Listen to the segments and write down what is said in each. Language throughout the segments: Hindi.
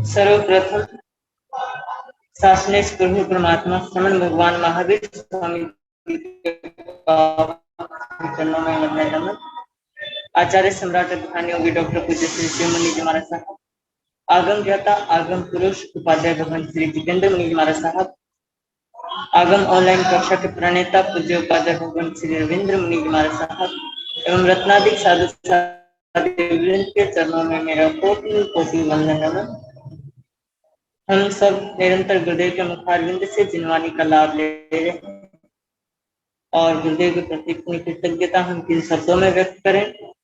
सर्वप्रथम शासनेश प्रभु परमात्मा श्रमण भगवान महावीर स्वामी चरणों में वंदन नमन। आचार्य सम्राट ध्यान योगी डॉक्टर पूज्य श्री शिव मुनि जी महाराज साहब, आगम ज्ञाता आगम पुरुष उपाध्याय भगवान श्री जितेंद्र मुनि जी महाराज साहब, आगम ऑनलाइन कक्षा के प्रणेता पूज्य उपाध्याय भगवान श्री रविंद्र मुनि जी महाराज साहब एवं रत्नाधिक साधु के चरणों में मेरा कोटि कोटि वंदन नमन। हम सब निरंतर गुरुदेव के मुखारविंद से जिनवानी का लाभ ले रहे हैं और गुरुदेव के प्रति अपनी कृतज्ञता हम किन शब्दों में व्यक्त करें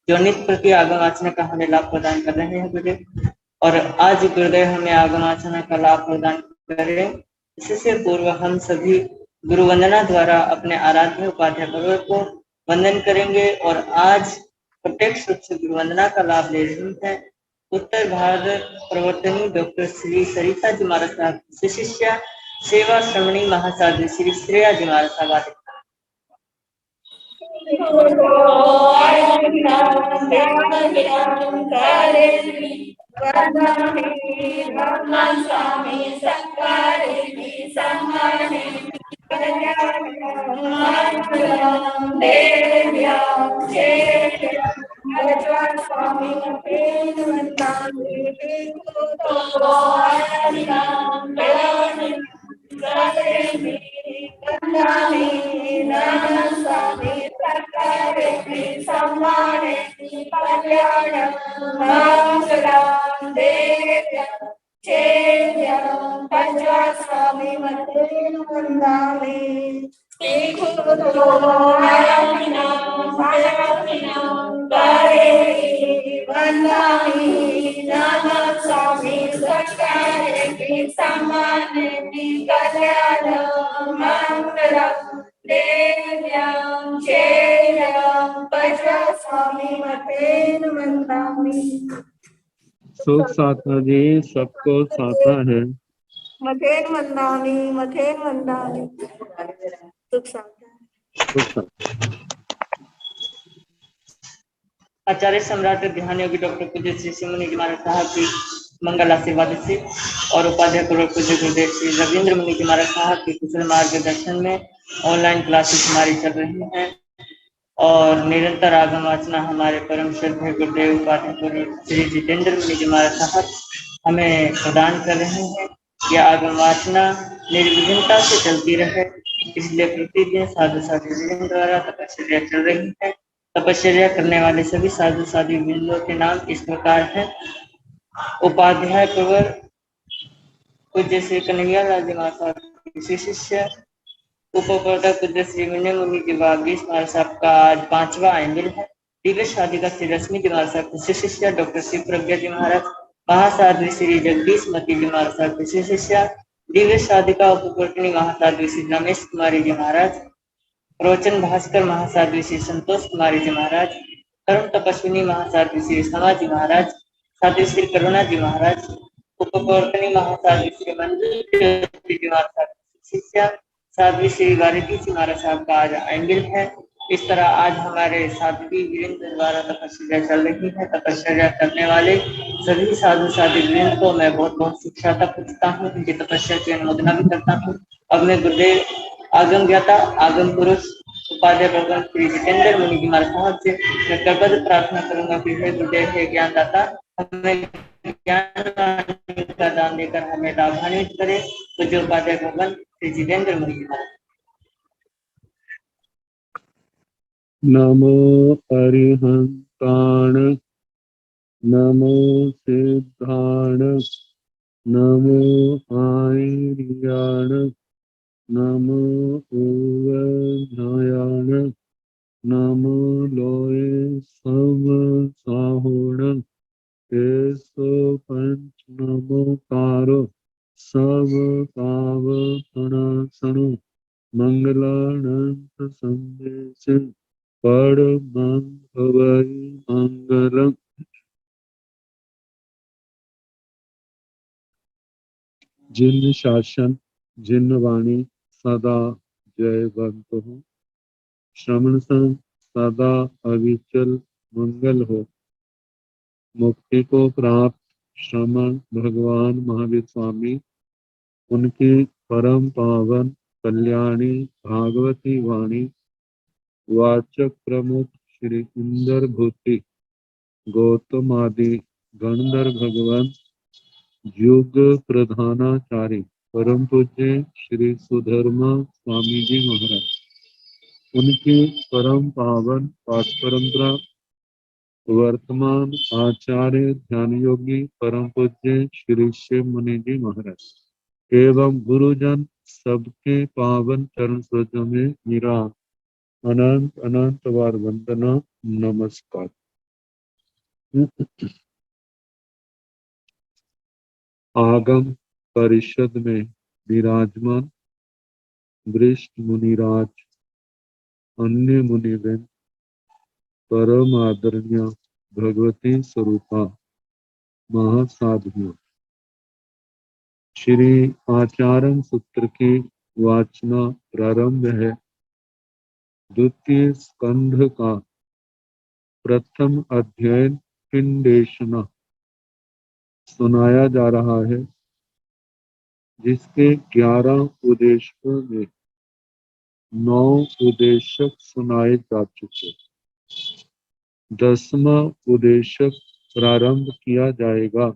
जो नित्य प्रति आगम आचरण का हमें लाभ प्रदान कर रहे हैं गुरुदेव, और आज गुरुदेव हमें आगम आचरण का लाभ प्रदान करें। इससे पूर्व हम सभी गुरु वंदना द्वारा अपने आराध्य उपाध्याय गुरु को वंदन करेंगे और आज प्रत्यक्ष रूप से गुरु वंदना का लाभ ले रही है उत्तर भारत प्रवर्तनी डॉक्टर श्री सरिता जी महाराज साहब शिष्या सेवा श्रमणी महासाध्वी श्री श्रेया जी महाराज साहब। सुख साधना जी सबको साथा है। मथेन वंदानी सुख साथा। आचार्य सम्राट ध्यान योगी डॉक्टर पूज्य श्री शिव मुनि जी महाराज साहब की मंगल आशीर्वाद से और उपाध्याय पूज्य गुरुदेव श्री रविंद्र मुनि जी महाराज साहब की कुशल मार्गदर्शन में ऑनलाइन क्लासेस हमारी चल रही हैं और निरंतर आगम वाचना हमारे परम श्रद्धेय गुरुदेव उपाध्याय श्री जितेंद्र मुनि जी महाराज साहब हमें प्रदान कर रहे हैं। यह आगम वाचना निर्विघ्नता से चलती रहे, इसलिए प्रतिदिन साधु साधु द्वारा तपस्या चल रही है। तपस्या करने वाले सभी साधु साधु वृंदों के नाम इस प्रकार हैं। उपाध्याय कुंवर पूज्य श्री कन्हैया लाल जी महाराज की शिष्य उपप्रवर्तक पूज्य श्री विनय मुनि जी महाराज साहब का आज 5वां आइंबिल है। दिव्य शादी का श्री रश्मि जी महाराज साहब की शिष्या डॉक्टर शिव प्रज्ञा जी महाराज, महासाध्वी श्री जगदीश मती जी महाराज साहब की शिष्या दिव्य शादी का उपवर्तनी महासाध्वी श्री रमेश कुमारी जी महाराज, रोचन भास्कर महासाध्वी श्री संतोष कुमारी जी महाराज, करुण तपस्विनी महासाध्वी श्री समा जी महाराज, साध्वी श्री करुणा जी महाराज, उपवर्तनी महासाध्वी श्री मंजू जी महाराज साहब शिष्या साध्वी श्री भारती जी महाराज साहब का आज आइंबिल है। इस तरह आज हमारे साध्वी वृंद द्वारा तपस्या चल रही है। तपस्या करने वाले सभी साधु साध्वी वृंद को मैं बहुत बहुत शिक्षाता पूछता हूँ, उनकी तपस्या की अनुमोदना भी करता हूँ। अब मैं गुरुदेव आगम ज्ञाता आगम पुरुष उपाध्याय भगवान श्री जितेंद्र मुनि जी महाराज साहब से मैं करबद्ध प्रार्थना करूंगा कि हे गुरुदेव हे ज्ञानदाता हमें ज्ञान का दान देकर हमें लाभान्वित करे। तो जो उपाध्याय भगवान श्री जितेंद्र मुनि जी महाराज। नमो अरिहंताण नमो सिद्धाण नमो आयर्याण नमो उवज्ञायाण नमो लोये समसाहुण केशो पंच नमोकारो सब पाव प्रणासनो मंगलानंत संदेश परमं भवै मंगलम्। जिन शासन जिन वाणी सदा जयवंत हो, श्रवण संग सदा अविचल मंगल हो, मुक्ति को प्राप्त श्रमण भगवान महावीर स्वामी, उनकी परम पावन कल्याणी भागवती वाणी वाचक प्रमुख श्री इंदर भूति गौतम आदि गणधर भगवान युग प्रधानाचार्य परम पूज्य श्री सुधर्मा स्वामी जी महाराज, उनकी परम पावन पाठ परंपरा वर्तमान आचार्य ध्यान योगी परम पूज्य श्री शिव मुनि जी महाराज एवं गुरुजन सबके पावन चरण सरोजों में मेरा अनंत अनंत बार वंदना नमस्कार। आगम परिषद में विराजमान वरिष्ठ मुनिराज, अन्य मुनिवृंद, परम आदरणीय भगवती स्वरूपा महासाधुओं, श्री आचार्य सूत्र की वाचना प्रारंभ है। द्वितीय स्कंध का प्रथम अध्ययन पिंडेशना सुनाया जा रहा है, जिसके 11 उद्देश्यों में 9 उद्देशक सुनाए जा चुके। 10वां उद्देशक प्रारंभ किया जाएगा।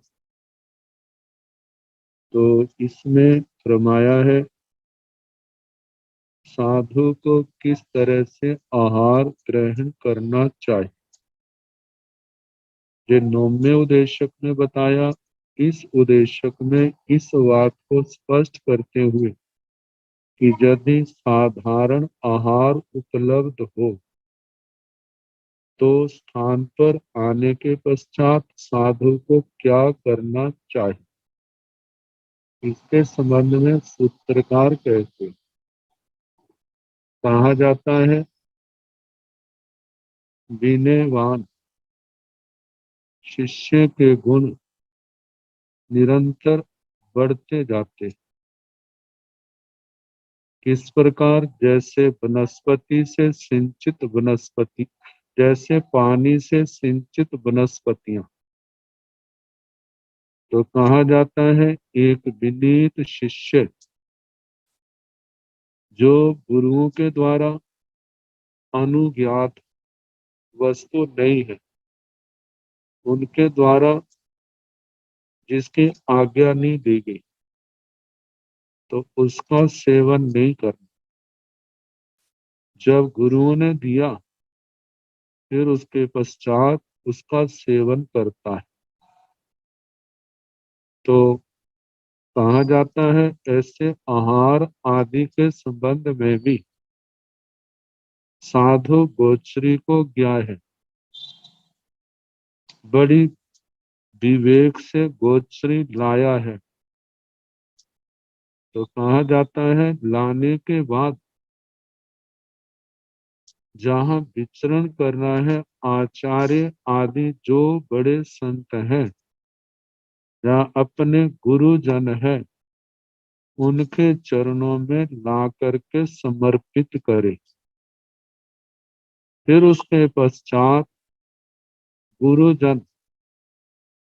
तो इसमें फरमाया है साधु को किस तरह से आहार ग्रहण करना चाहिए। जो 9वें उद्देशक ने बताया, इस उद्देशक में इस बात को स्पष्ट करते हुए कि यदि साधारण आहार उपलब्ध हो तो स्थान पर आने के पश्चात साधु को क्या करना चाहिए, इसके संबंध में सूत्रकार कहते कहा जाता है, विनयवान शिष्य के गुण निरंतर बढ़ते जाते। किस प्रकार? जैसे वनस्पति से सिंचित वनस्पति, जैसे पानी से सिंचित वनस्पतियां। तो कहा जाता है एक विनीत शिष्य जो गुरुओं के द्वारा अनुज्ञात वस्तु नहीं है, उनके द्वारा जिसकी आज्ञा नहीं दी गई, तो उसका सेवन नहीं करना। जब गुरुओं ने दिया फिर उसके पश्चात उसका सेवन करता है। तो कहा जाता है ऐसे आहार आदि के संबंध में भी साधु गोचरी को ज्ञाय है। बड़ी विवेक से गोचरी लाया है। तो कहा जाता है लाने के बाद जहाँ विचरण करना है, आचार्य आदि जो बड़े संत हैं या अपने गुरुजन है, उनके चरणों में ला करके समर्पित करे। फिर उसके पश्चात गुरुजन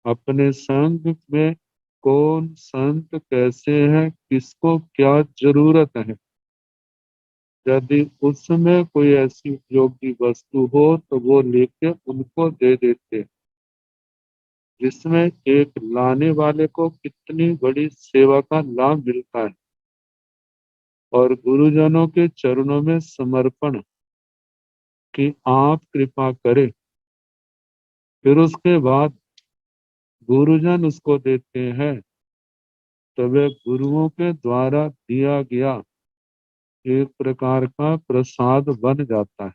अपने संग में कौन संत कैसे है, किसको क्या जरूरत है, यदि उसमें कोई ऐसी उपयोगी वस्तु हो तो वो लेके उनको दे देते, जिसमें एक लाने वाले को कितनी बड़ी सेवा का लाभ मिलता है। और गुरुजनों के चरणों में समर्पण कि आप कृपा करें। फिर उसके बाद गुरुजन उसको देते हैं, तो वह गुरुओं के द्वारा दिया गया एक प्रकार का प्रसाद बन जाता है।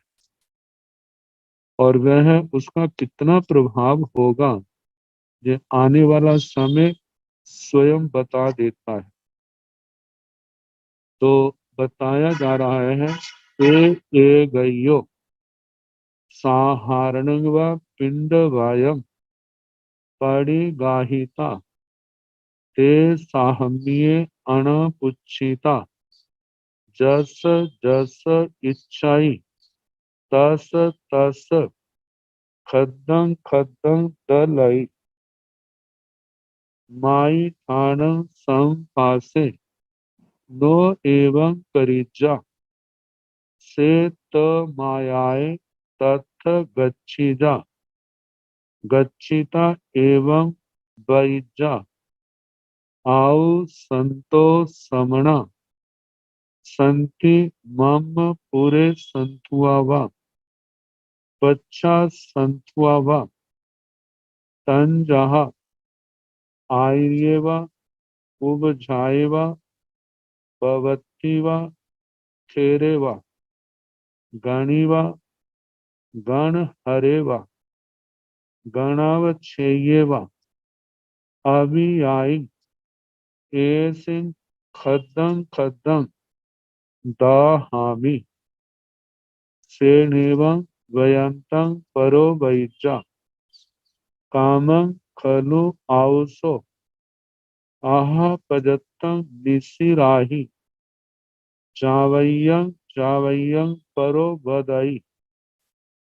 और वह उसका कितना प्रभाव होगा ये आने वाला समय स्वयं बता देता है। तो बताया जा रहा है ए गयो साहारणं व पिंडवायम परिगाहिता ते साहम्ये अणपुच्छिता जस जस इच्छाई तस तस खद्दं खद्दं दलई। माई ठाणं संपासे नो एवं करिजा से त मायाए तथ गच्छिजा गच्छिता एवं बैजा आउ संतो समणा संति मम पूरे संतुआवा पच्छा संतुआवा तंजहा आर्यवा उपझाएवा भवत्तिवा थेरेवा गणिवा गण हरेवा गणावच्छेयेवा अभियाई एसिन खद्दं खद्दं दाहामि सेनेवं वयंतं परो वैजा कामं खलु आवसो आहा पजत्तं निसिराहि चावय्यं परो वदई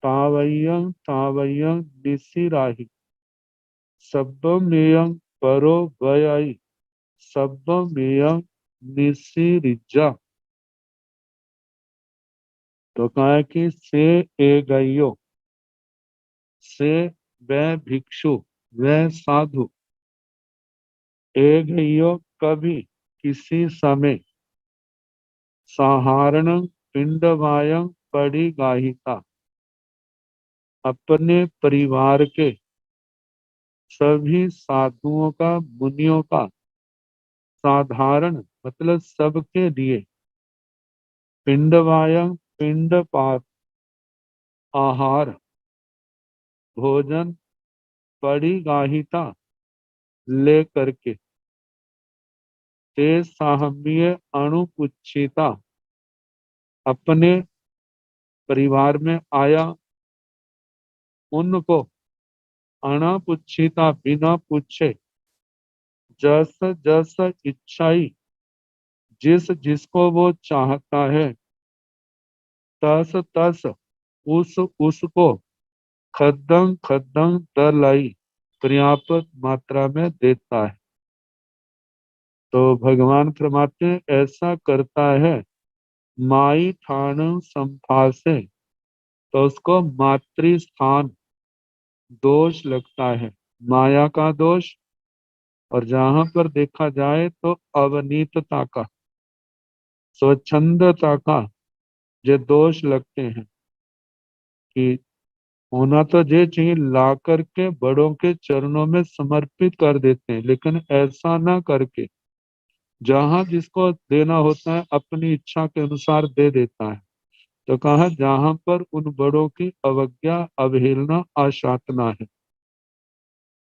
तावय्यं निसिराहि सब्बमेयं परो वयई सब्बमेयं निसिरिजा। तो कहा कि से ए गयो से वह भिक्षु वह साधु ए गयो कभी किसी समय साधारण पिंडवायं पड़ी गाहिता अपने परिवार के सभी साधुओं का मुनियों का साधारण मतलब सबके लिए पिंडवायं पिंड पात आहार भोजन पड़ी गाहिता ले करके ते साहम्य अणुपुच्छिता अपने परिवार में आया उनको अनापुच्छिता बिना पूछे जस जस इच्छाई जिस जिसको वो चाहता है तस तस उसको खद्दं खद्दं दलाई पर्याप्त मात्रा में देता है। तो भगवान फरमाते हैं ऐसा करता है माई ठाण संफासे तो उसको मातृ स्थान दोष लगता है माया का दोष और जहां पर देखा जाए तो अवनीतता का स्वच्छंदता का ये दोष लगते हैं कि होना तो ये चाहिए ला करके बड़ों के चरणों में समर्पित कर देते हैं लेकिन ऐसा ना करके जहां जिसको देना होता है अपनी इच्छा के अनुसार दे देता है। तो कहा जहां पर उन बड़ों की अवज्ञा अवहेलना अशातना है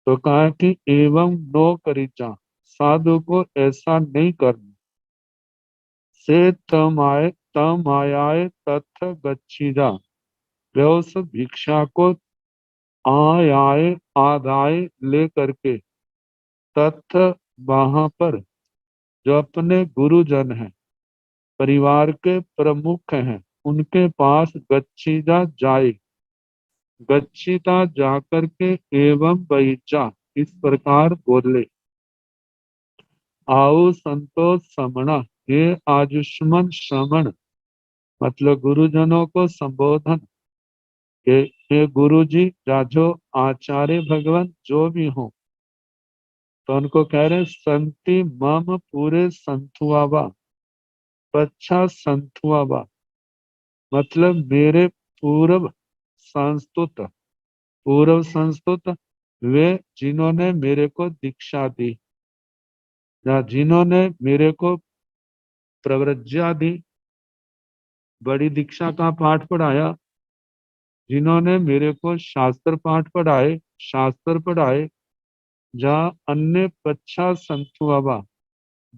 तो कहा कि एवं नो करिचा साधु को ऐसा नहीं करना से तम आयाए तथ गच्छिजा वे उस भिक्षा को आयाए आदाय ले करके तथ वहां पर जो अपने गुरुजन हैं परिवार के प्रमुख हैं उनके पास गच्छिजा जाए गच्छिता जाकर के एवं बैचा इस प्रकार बोले आओ संतोष समणा ये आयुष्मान श्रमण मतलब गुरुजनों को संबोधन के हे गुरु जी राजो आचार्य भगवान जो भी हो तो उनको कह रहे संति मम पूरे संतुआवा पच्छा संतुआवा मतलब मेरे पूर्व संस्तुत वे जिन्होंने मेरे को दीक्षा दी या जिन्होंने मेरे को प्रव्रज्या दी बड़ी दीक्षा का पाठ पढ़ाया जिन्होंने मेरे को शास्त्र पढ़ाए जहाँ अन्य पच्छा संतुआवा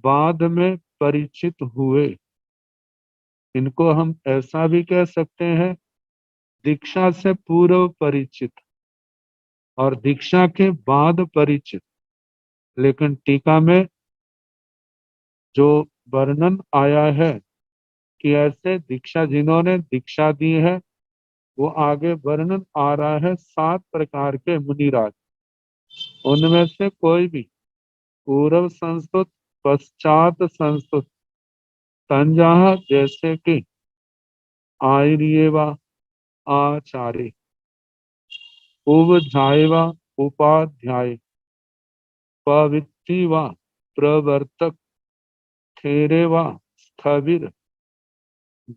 बाद में परिचित हुए इनको हम ऐसा भी कह सकते हैं दीक्षा से पूर्व परिचित और दीक्षा के बाद परिचित लेकिन टीका में जो वर्णन आया है कि ऐसे दीक्षा जिन्होंने दीक्षा दी है वो आगे वर्णन आ रहा है 7 प्रकार के मुनिराज उनमें से कोई भी पूर्व संस्तुत, पश्चात संस्तुत, तंजाह जैसे कि आर्यवा, आचार्य, उपध्यायवा, उपाध्याय, पवित्ति व प्रवर्तक, थेरे व स्थविर,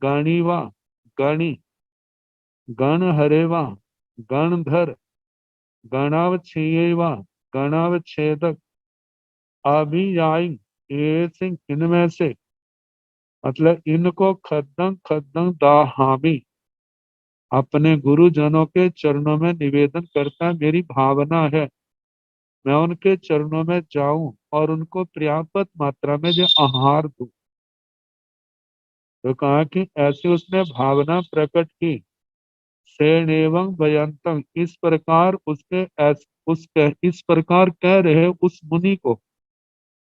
गणी व गणी, गणहरे व गणधर, गणावच्छेय व गणावच्छेदक, अभियायी, ये सिंह इनमें से, मतलब इनको खद्दंग खद्दंग दाहामी अपने गुरुजनों के चरणों में निवेदन करता, मेरी भावना है मैं उनके चरणों में जाऊं और उनको पर्याप्त मात्रा में जो आहार दूं। तो कहा कि ऐसे उसने भावना प्रकट की। सेन एवं भयंतम, इस प्रकार इस प्रकार कह रहे उस मुनि को,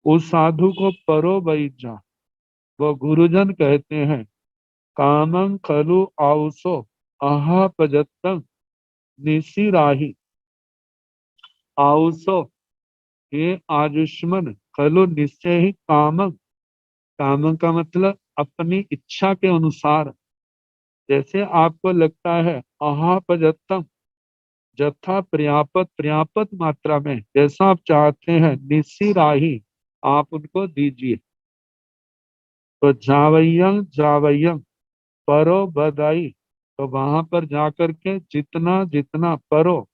उस साधु को परो बैजा, वो गुरुजन कहते हैं, कामं खलु आउसो अहापजत्तम निशिराही, आउसो ये आयुष्मन, खलु निश्चय ही, कामं, कामं का मतलब अपनी इच्छा के अनुसार, जैसे आपको लगता है, अहापजत्तम जथा पर्याप्त, पर्याप्त मात्रा में, जैसा आप चाहते हैं, निशिराही आप उनको दीजिए। तो जावयं जावयं परो बदाई, तो वहां पर जाकर के जितना जितना परो,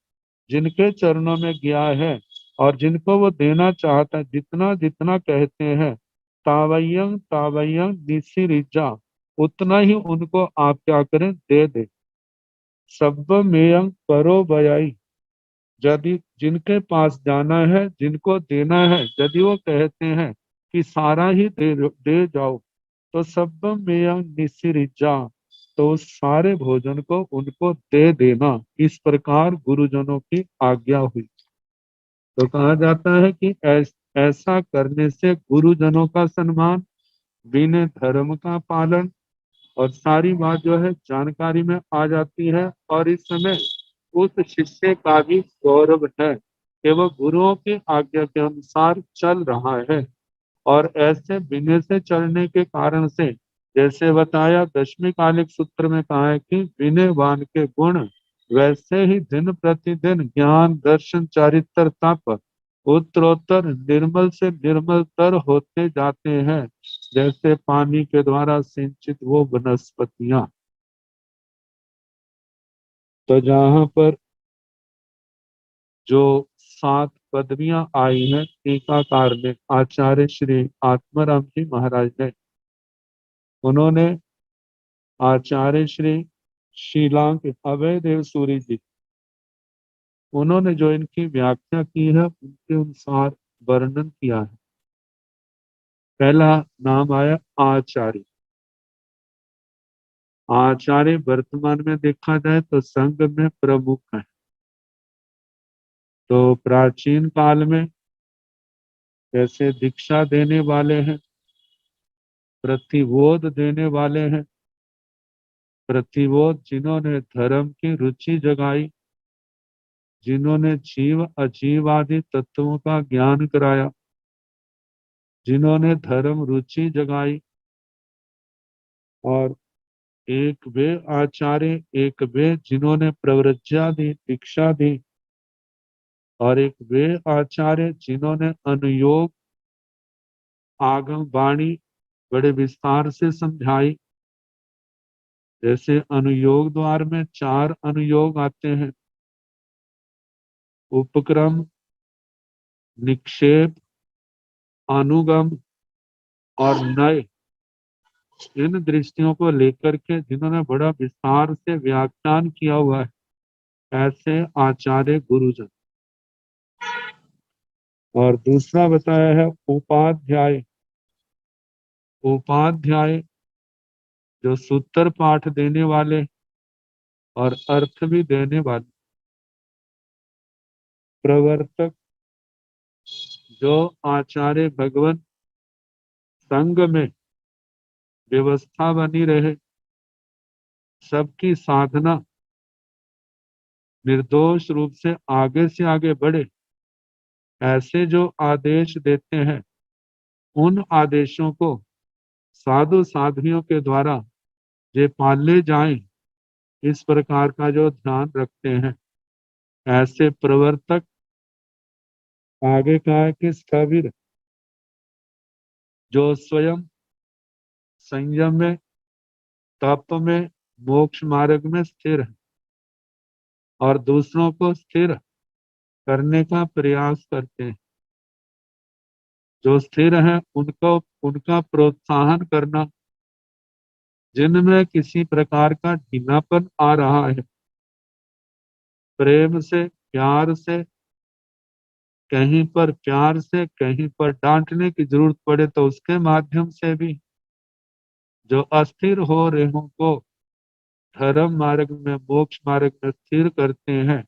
जिनके चरणों में गया है और जिनको वो देना चाहता है, जितना जितना कहते हैं, तावयं तावयं निशिरिजा, उतना ही उनको आप क्या करें, दे दे। सब मेयं परो बयाई, यदि जिनके पास जाना है, जिनको देना है, यदि वो कहते हैं कि सारा ही दे जाओ, तो सब मेयं निशिरिजा, तो उस सारे भोजन को उनको दे देना। इस प्रकार गुरुजनों की आज्ञा हुई। तो कहा जाता है कि ऐसा करने से गुरुजनों का सम्मान, विनय धर्म का पालन, और सारी बात जो है जानकारी में आ जाती है। और इस समय उस शिष्य का भी गौरव है कि वह गुरुओं की आज्ञा के अनुसार चल रहा है। और ऐसे विनय से चलने के कारण से, जैसे बताया दशमी कालिक सूत्र में कहा है कि विनयवान के गुण वैसे ही दिन प्रतिदिन ज्ञान दर्शन चारित्र तप उत्तरोत्तर निर्मल से निर्मलतर होते जाते हैं, जैसे पानी के द्वारा सिंचित वो वनस्पतियां। तो जहाँ पर जो 7 पदवियां आई हैं टीकाकार में, आचार्य श्री आत्माराम जी महाराज ने, उन्होंने आचार्य श्री शीलांक अभय देव सूरी जी, उन्होंने जो इनकी व्याख्या की है उनके अनुसार वर्णन किया है। पहला नाम आया आचार्य। आचार्य वर्तमान में देखा जाए तो संघ में प्रमुख है। तो प्राचीन काल में जैसे दीक्षा देने वाले हैं, प्रतिबोध देने वाले हैं, प्रतिबोध जिन्होंने धर्म की रुचि जगाई, जिन्होंने जीव अजीव आदि तत्वों का ज्ञान कराया, जिन्होंने धर्म रुचि जगाई, और एक वे आचार्य, एक वे जिन्होंने प्रवृत्तियां दी, दीक्षा दी, और एक वे आचार्य जिन्होंने अनुयोग आगम वाणी बड़े विस्तार से समझाई। जैसे अनुयोग द्वार में 4 अनुयोग आते हैं, उपक्रम, निक्षेप, अनुगम और नय। इन दृष्टियों को लेकर के जिन्होंने बड़ा विस्तार से व्याख्यान किया हुआ है, ऐसे आचार्य गुरुजन। और दूसरा बताया है उपाध्याय। उपाध्याय जो सूत्र पाठ देने वाले और अर्थ भी देने वाले। प्रवर्तक जो आचार्य भगवान संघ में व्यवस्था बनी रहे, सबकी साधना निर्दोष रूप से आगे बढ़े, ऐसे जो आदेश देते हैं उन आदेशों को साधु साध्वियों के द्वारा ये पाले जाएं, इस प्रकार का जो ध्यान रखते हैं, ऐसे प्रवर्तक आगे कहा है कि स्थविर, जो स्वयं संयम में, तप में, मोक्ष मार्ग में स्थिर है और दूसरों को स्थिर करने का प्रयास करते हैं। जो स्थिर है उनको उनका प्रोत्साहन करना, जिनमें किसी प्रकार का ढीलापन आ रहा है, प्रेम से, प्यार से, कहीं पर प्यार से, कहीं पर डांटने की जरूरत पड़े तो उसके माध्यम से भी जो अस्थिर हो रहे को धर्म मार्ग में, मोक्ष मार्ग में स्थिर करते हैं,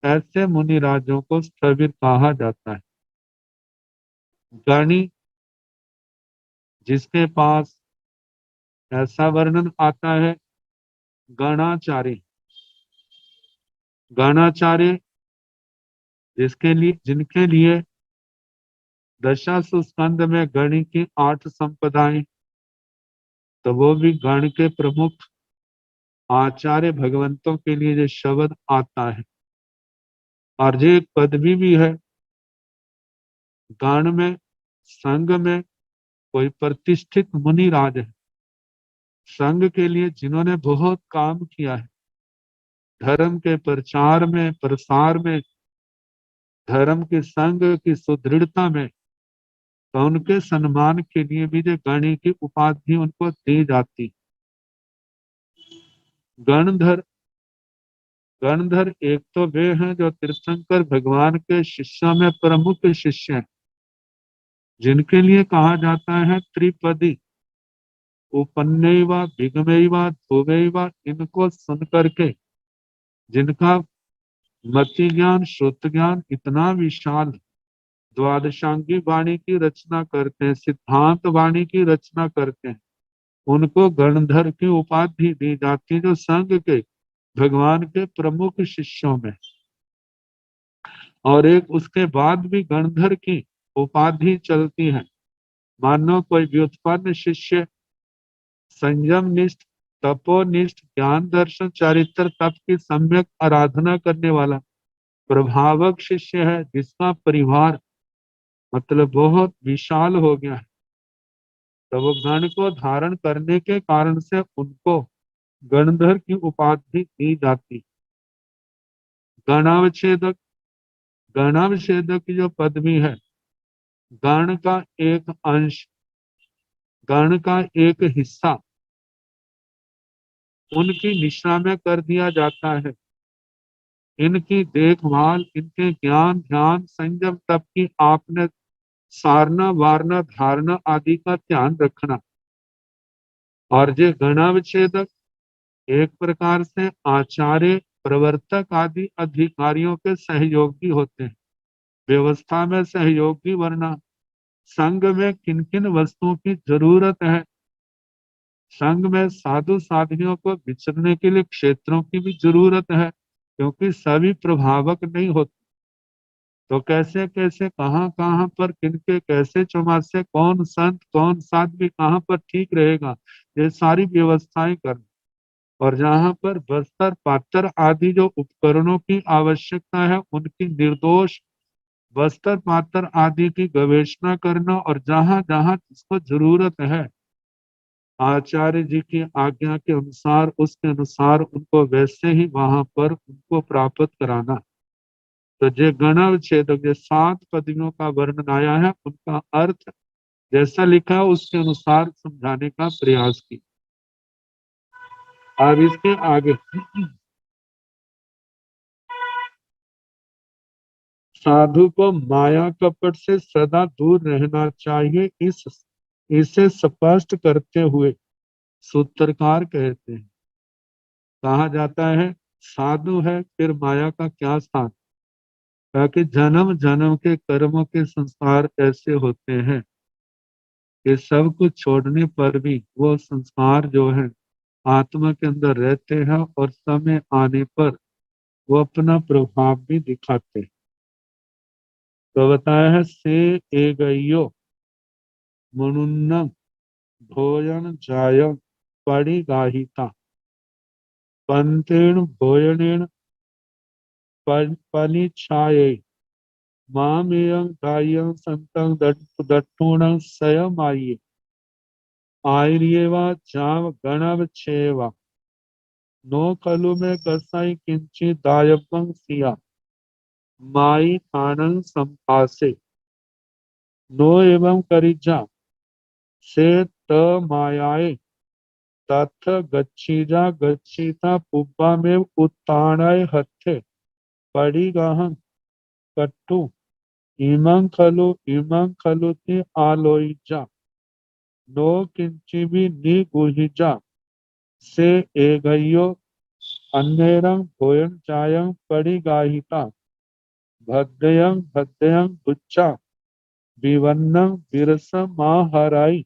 ऐसे मुनि राजों को स्थविर कहा जाता है। गणी, जिसके पास ऐसा वर्णन आता है, गणाचार्य, गणाचार्य जिनके लिए दशासु स्कंद में गण की 8 संपदाएं, तो वो भी गण के प्रमुख आचार्य भगवंतों के लिए जो शब्द आता है। और ये एक पदवी भी है, गण में, संघ में कोई प्रतिष्ठित मुनि राज है, संघ के लिए जिन्होंने बहुत काम किया है, धर्म के प्रचार में, प्रसार में, धर्म के संघ की सुदृढ़ता में, तो उनके सम्मान के लिए भी जो गणी की उपाधि उनको दी जाती। गणधर, गणधर एक तो वे हैं जो तीर्थंकर भगवान के शिष्यों में प्रमुख शिष्य हैं, जिनके लिए कहा जाता है त्रिपदी, उपन्नयवा, भिगमयवा, धोवैवा, इनको सुन करके जिनका मति ज्ञान, श्रुत ज्ञान इतना विशाल, द्वादशांगी वाणी की रचना करते हैं, सिद्धांत वाणी की रचना करते हैं, उनको गणधर की उपाधि दी जाती है, जो संघ के भगवान के प्रमुख शिष्यों में। और एक उसके बाद भी गणधर की उपाधि चलती है। मानो कोई व्युत्पन्न शिष्य, संयम निष्ठ, तपोनिष्ठ, ज्ञान दर्शन चारित्र तप की सम्यक आराधना करने वाला प्रभावक शिष्य है, जिसका परिवार मतलब बहुत विशाल हो गया है, तो वो गण को धारण करने के कारण से उनको गणधर की उपाधि दी जाती। गणावच्छेदक, गणावच्छेदक की जो पदवी है, गण का एक अंश, गण का एक हिस्सा उनकी निष्ठा में कर दिया जाता है। इनकी देखभाल, इनके ज्ञान, ध्यान, संयम तप की आपने सारना, वारना, धारणा आदि का ध्यान रखना। और ये गणावच्छेदक एक प्रकार से आचार्य, प्रवर्तक आदि अधिकारियों के सहयोगी होते हैं। व्यवस्था में सहयोगी, वरना संघ में किन किन वस्तुओं की जरूरत है, संघ में साधु साधवियों को विचरने के लिए क्षेत्रों की भी जरूरत है, क्योंकि सभी प्रभावक नहीं होते। तो कैसे कैसे, कहाँ कहाँ पर, किनके कैसे चौमासे, कौन संत कौन साध्वी कहाँ पर ठीक रहेगा, ये सारी व्यवस्थाएं करना। और जहाँ पर बस्तर पात्र आदि जो उपकरणों की आवश्यकता है, उनकी निर्दोष बस्तर पात्र आदि की गवेषणा करना, और जहाँ जहाँ जिसको जरूरत है आचार्य जी की आज्ञा के अनुसार, उसके अनुसार उनको वैसे ही वहां पर उनको प्राप्त कराना। तो जो गणावच्छेदक, जो 7 पदवियों का वर्णन आया है, उनका अर्थ जैसा लिखा है उसके अनुसार समझाने का प्रयास की। अब इसके आगे, साधु को माया कपट से सदा दूर रहना चाहिए, इसे स्पष्ट करते हुए सूत्रकार कहते हैं, कहा जाता है साधु है फिर माया का क्या स्थान, ताकि जन्म जन्म के कर्मों के संस्कार ऐसे होते हैं कि सब कुछ छोड़ने पर भी वो संस्कार जो है आत्मा के अंदर रहते हैं, और समय आने पर वो अपना प्रभाव भी दिखाते हैं। तो बताया है से एगयो मनुन्नम भोजन जायम परिगाहिता पंतेन भोजनेन पनिच्छायै मामेयं दायं संतं दट्टूणं स्वयमाये आर्येवा जाम गणव छेवा नो खलु में कसाई किंचित दायवं सिया माई थानं संपासे नो एवं करिजा से त मायाए तथ गच्छिजा गच्छिता पुब्बा में उत्तानाय हथे परिगहं कट्टु इमं खलु ति आलोइजा नो किंचिबि निगुहिजा से एगयो अन्यरं भोयं चायं परिगाहिता भद्रयं बुच्चा विवन्नं विरस माहराई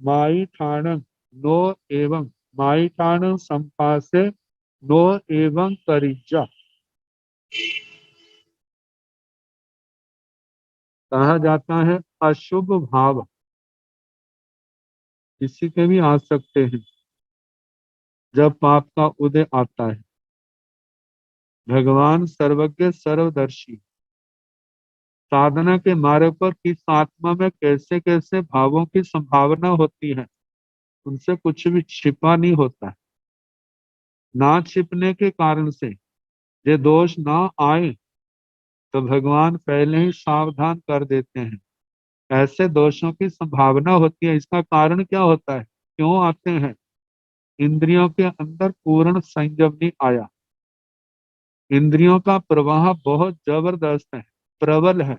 माई ठाणं नो एवं माई ठाणं संपासे नो एवं करिजा। कहा जाता है अशुभ भाव किसी के भी आ सकते हैं जब पाप का उदय आता है। भगवान सर्वज्ञ सर्वदर्शी साधना के मार्ग पर किस आत्मा में कैसे कैसे भावों की संभावना होती है उनसे कुछ भी छिपा नहीं होता है। ना छिपने के कारण से ये दोष ना आए तो भगवान पहले ही सावधान कर देते हैं। ऐसे दोषों की संभावना होती है, इसका कारण क्या होता है, क्यों आते हैं? इंद्रियों के अंदर पूर्ण संयम नहीं आया। इंद्रियों का प्रवाह बहुत जबरदस्त है, प्रबल है।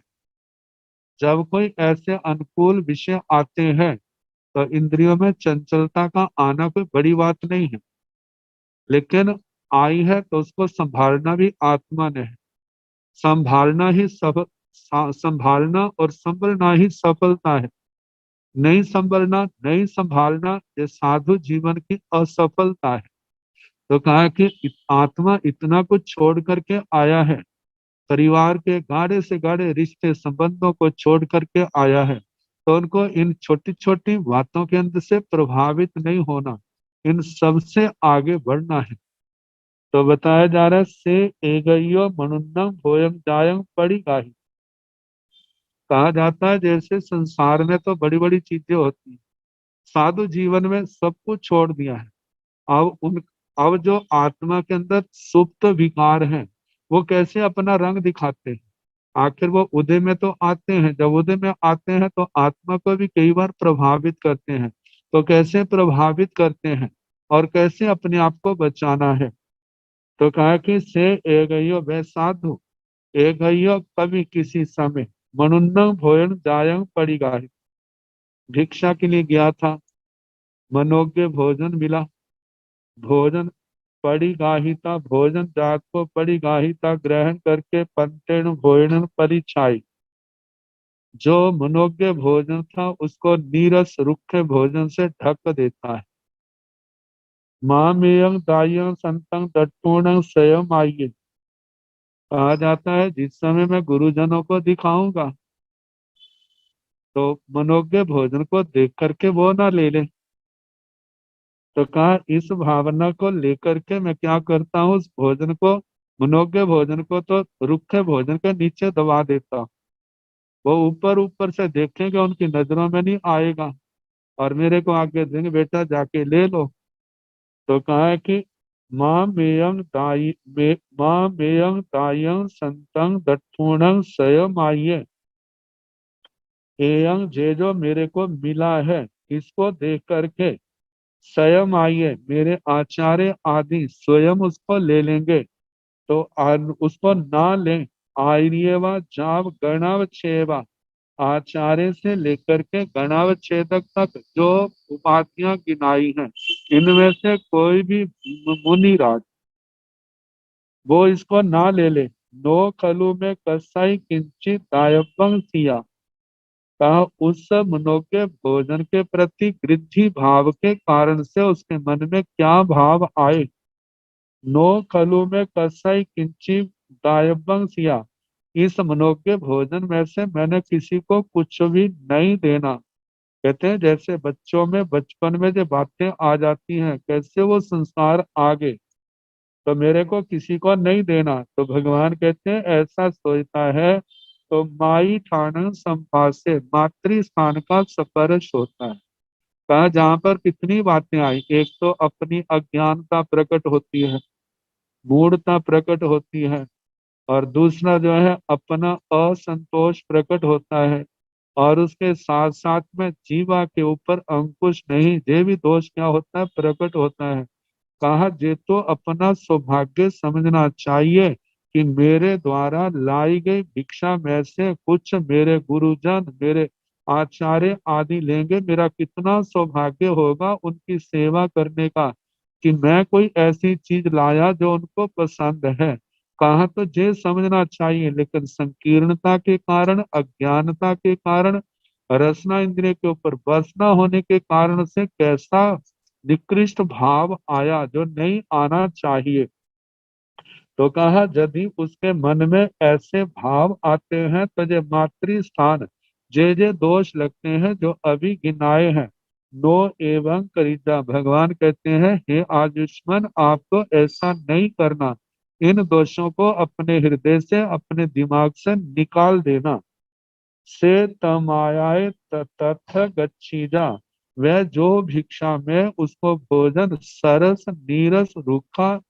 जब कोई ऐसे अनुकूल विषय आते हैं तो इंद्रियों में चंचलता का आना कोई बड़ी बात नहीं है, लेकिन आई है तो उसको संभालना भी आत्मा ने है। संभालना ही संभालना और संभलना ही सफलता है। नहीं संभलना, नहीं संभालना, ये साधु जीवन की असफलता है। तो कहा कि आत्मा इतना कुछ छोड़ करके आया है, परिवार के गाढ़े से गाढ़े रिश्ते संबंधों को छोड़ करके आया है, तो उनको इन छोटी छोटी बातों के अंदर से प्रभावित नहीं होना, इन सब से आगे बढ़ना है। तो बताया जा रहा है से एगयो मनुन्नम भोयम जायम पड़ी गाही। कहा जाता है जैसे संसार में तो बड़ी बड़ी चीजें होती हैं, साधु जीवन में सब कुछ छोड़ दिया है। अब जो आत्मा के अंदर सुप्त विकार हैं वो कैसे अपना रंग दिखाते हैं? आखिर वो उदय में तो आते हैं, जब उदय में आते हैं तो आत्मा को भी कई बार प्रभावित करते हैं। तो कैसे प्रभावित करते हैं और कैसे अपने आप को बचाना है? तो कहा कि से एगयो वे साधु एगयो कभी किसी समय मनुन्नम भोजन जायं परिगाही, भिक्षा के लिए गया था, मनोज्ञ भोजन मिला, भोजन परिगाहिता भोजन जात को परिगाहिता ग्रहण करके पंतेण भोजन परिछाई। जो मनोज्ञ भोजन था उसको नीरस रुक्ष भोजन से ढक देता है। मामेयं दायं संतं दट्टूणं स्वयं आइए। कहा जाता है जिस समय मैं गुरुजनों को दिखाऊंगा तो मनोज्ञ भोजन को देख करके वो ना ले ले। तो कहा इस भावना को लेकर के मैं क्या करता हूँ, उस भोजन को, मनोज्ञ भोजन को तो रुक्ष भोजन के नीचे दबा देता हूँ। वो ऊपर ऊपर से देखेंगे, उनकी नजरों में नहीं आएगा और मेरे को आके देंगे बेटा जाके ले लो। तो कहा है कि माँ मेयं दायं संतं दट्ठूणं स्वयं आइए। एयं जे जो मेरे को मिला है इसको देख करके स्वयं आइए, मेरे आचार्य आदि स्वयं उसको ले लेंगे। तो उसको ना लें, आर्यवा जाव गणाव छेवा, आचार्य से लेकर के गणावच्छेदक तक जो उपाधियां गिनाई हैं इनमें से कोई भी मुनिराज वो इसको ना ले ले। नो खलु में कसाई किंचित दायवं सिया। कहा उस मनोज्ञ भोजन के प्रति गृद्धि भाव के कारण से उसके मन में क्या भाव आए। नो खलु में कसाई किंचित दायवं सिया, इस मनोज्ञ भोजन में से मैंने किसी को कुछ भी नहीं देना। कहते हैं जैसे बच्चों में बचपन में जो बातें आ जाती हैं, कैसे वो संस्कार आगे, तो मेरे को किसी को नहीं देना। तो भगवान कहते हैं ऐसा सोचता है तो माई ठाणन संपासे, मातृ स्थान का स्पर्श होता है। कहा जहां पर कितनी बातें आई, एक तो अपनी अज्ञानता प्रकट होती है, मूढ़ता प्रकट होती है, और दूसरा जो है अपना असंतोष प्रकट होता है, और उसके साथ साथ में जीवा के ऊपर अंकुश नहीं, ये भी दोष क्या होता है, प्रकट होता है। कहा जे तो अपना सौभाग्य समझना चाहिए कि मेरे द्वारा लाई गई भिक्षा में से कुछ मेरे गुरुजन, मेरे आचार्य आदि लेंगे, मेरा कितना सौभाग्य होगा उनकी सेवा करने का, कि मैं कोई ऐसी चीज लाया जो उनको पसंद है। कहा तो ये समझना चाहिए, लेकिन संकीर्णता के कारण, अज्ञानता के कारण, रसना इंद्रिय के ऊपर बस न होने के कारण से कैसा निकृष्ट भाव आया जो नहीं आना चाहिए। तो कहा यदि उसके मन में ऐसे भाव आते हैं तो ये मातृ स्थान जे दोष लगते हैं जो अभी गिनाए हैं, नो एवं करीजा, भगवान कहते हैं हे आयुष्मान आपको ऐसा नहीं करना, इन दोषों को अपने हृदय से, अपने दिमाग से निकाल देना। से तमायाय तथ गच्छीजा, वह जो भिक्षा में उसको भोजन सरस नीरस रूखा